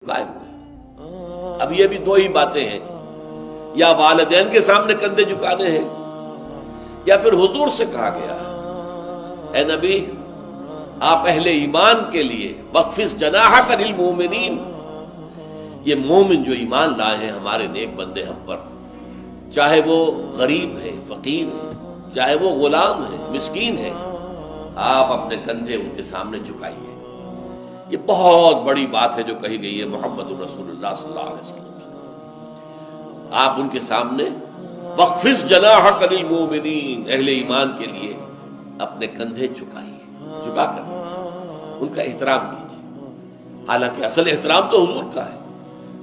قائم ہوئے۔ اب یہ بھی دو ہی باتیں ہیں، یا والدین کے سامنے کندھے جھکانے ہیں، یا پھر حضور سے کہا گیا ہے اے نبی آپ اہل ایمان کے لیے وخفض جناحک للمؤمنین، یہ مومن جو ایمان لائے ہیں ہمارے نیک بندے ہم پر، چاہے وہ غریب ہے، فقیر ہے، چاہے وہ غلام ہے، مسکین ہے، آپ اپنے کندھے ان کے سامنے جھکائیے۔ یہ بہت بڑی بات ہے جو کہی گئی ہے محمد رسول اللہ صلی اللہ علیہ وسلم سے۔ آپ ان کے سامنے وخفض جناحک للمؤمنین، اہل ایمان کے لیے اپنے کندھے جھکائیے، جھکا کر ان کا احترام کیجیے۔ حالانکہ اصل احترام تو حضور کا ہے،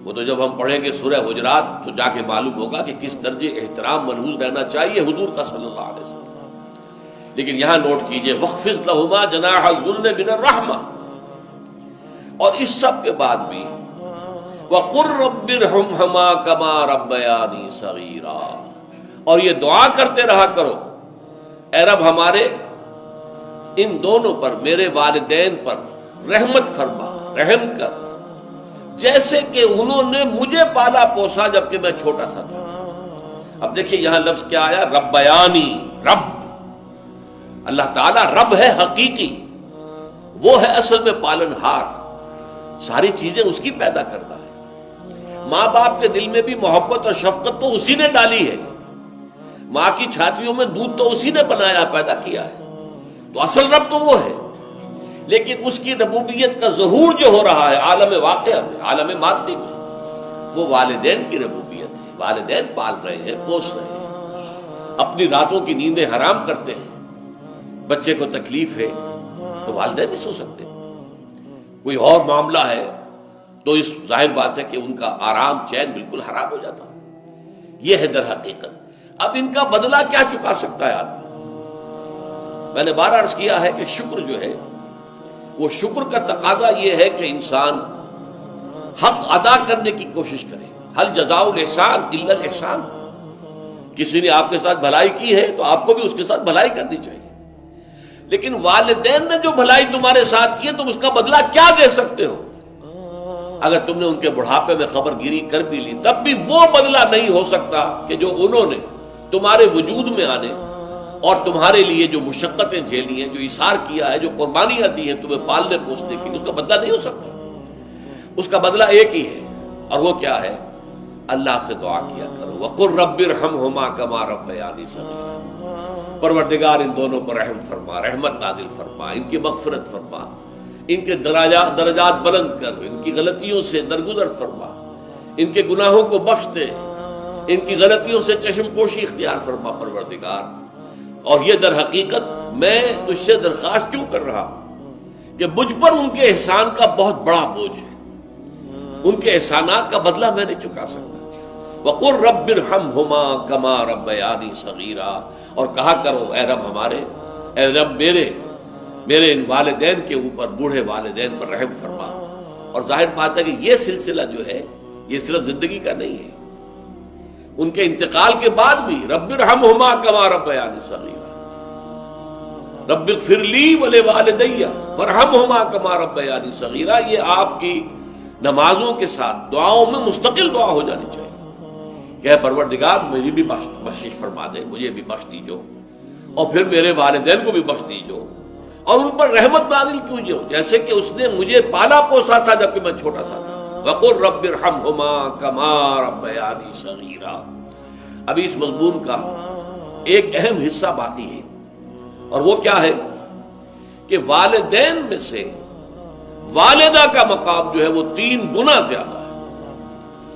وہ تو جب ہم پڑھیں گے سورہ حجرات تو جا کے معلوم ہوگا کہ کس درجے احترام ملحوظ رہنا چاہیے حضور کا صلی اللہ علیہ وسلم۔ لیکن یہاں نوٹ کیجئے وخفض لہما جناح الذل من الرحمہ، اور اس سب کے بعد بھی وقر رب ارحمہما کما ربیانی صغیرا، اور یہ دعا کرتے رہا کرو اے رب ہمارے ان دونوں پر، میرے والدین پر رحمت فرما، رحم کر، جیسے کہ انہوں نے مجھے پالا پوسا جبکہ میں چھوٹا سا تھا۔ اب دیکھیے یہاں لفظ کیا آیا، ربیانی، رب، اللہ تعالیٰ رب ہے حقیقی، وہ ہے اصل میں پالن ہار، ساری چیزیں اس کی پیدا کرتا ہے۔ ماں باپ کے دل میں بھی محبت اور شفقت تو اسی نے ڈالی ہے، ماں کی چھاتیوں میں دودھ تو اسی نے بنایا پیدا کیا ہے، تو اصل رب تو وہ ہے۔ لیکن اس کی ربوبیت کا ظہور جو ہو رہا ہے عالم واقعہ میں، عالم مادی میں، وہ والدین کی ربوبیت ہے۔ والدین پال رہے ہیں، پوس رہے ہیں، اپنی راتوں کی نیندیں حرام کرتے ہیں، بچے کو تکلیف ہے تو والدین نہیں سو سکتے، کوئی اور معاملہ ہے تو اس ظاہر بات ہے کہ ان کا آرام چین بالکل حرام ہو جاتا۔ یہ ہے در حقیقت۔ اب ان کا بدلہ کیا چکا سکتا ہے آدمی؟ میں نے بار عرض کیا ہے کہ شکر جو ہے وہ شکر کا تقاضا یہ ہے کہ انسان حق ادا کرنے کی کوشش کرے۔ ہل جزاء الاحسان الا الاحسان، کسی نے آپ کے ساتھ بھلائی کی ہے تو آپ کو بھی اس کے ساتھ بھلائی کرنی چاہیے۔ لیکن والدین نے جو بھلائی تمہارے ساتھ کی ہے تم اس کا بدلہ کیا دے سکتے ہو؟ اگر تم نے ان کے بڑھاپے میں خبر گیری کر بھی لی تب بھی وہ بدلہ نہیں ہو سکتا کہ جو انہوں نے تمہارے وجود میں آنے اور تمہارے لیے جو مشقتیں جھیلی ہیں، جو اثار کیا ہے، جو قربانیاں دی ہیں تمہیں پالنے پوسنے کی، اس کا بدلہ نہیں ہو سکتا۔ اس کا بدلہ ایک ہی ہے، اور وہ کیا ہے؟ اللہ سے دعا کیا کرو وقر رب ارحمہما کما ربیانی صغیرا، پروردگار ان دونوں پر رحم فرما، رحمت نازل فرما، ان کی مغفرت فرما، ان کے درجات بلند کر، ان کی غلطیوں سے درگزر فرما، ان کے گناہوں کو بخش دے، ان کی غلطیوں سے چشم پوشی اختیار فرما پروردگار۔ اور یہ در حقیقت میں تجھ سے درخواست کیوں کر رہا ہوں کہ مجھ پر ان کے احسان کا بہت بڑا بوجھ ہے، ان کے احسانات کا بدلہ میں نہیں چکا سکتا۔ وقل رب ارحمہما کما ربیانی صغیرا، اور کہا کرو اے رب ہمارے، اے رب میرے ان والدین کے اوپر، بوڑھے والدین پر رحم فرما۔ اور ظاہر بات ہے کہ یہ سلسلہ جو ہے یہ صرف زندگی کا نہیں ہے، ان کے انتقال کے بعد بھی رب ارحمہما کما ربیانی صغیرا، رب اغفر لی ولوالدی وارحمہما کما ربیانی صغیرا، یہ آپ کی نمازوں کے ساتھ دعاؤں میں مستقل دعا ہو جانی چاہیے کہ اے پروردگار مجھے بھی بخشش فرما دے، مجھے بھی بخش دیجو، اور پھر میرے والدین کو بھی بخش دیجو، اور ان پر رحمت نازل کیجو جیسے کہ اس نے مجھے پالا پوسا تھا جبکہ میں چھوٹا سا تھا۔ وقل رب ارحمہما کما ربیانی صغیرا۔ ابھی اس مضمون کا ایک اہم حصہ باقی ہے، اور وہ کیا ہے کہ والدین میں سے والدہ کا مقام جو ہے وہ 3 گنا زیادہ ہے۔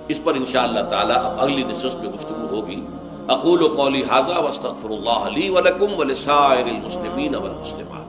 اس پر انشاءاللہ تعالی اب اگلی نشست میں گفتگو ہوگی۔ اقول قولی ھذا واستغفر اللہ لی ولکم ولسائر المسلمین والمسلمات۔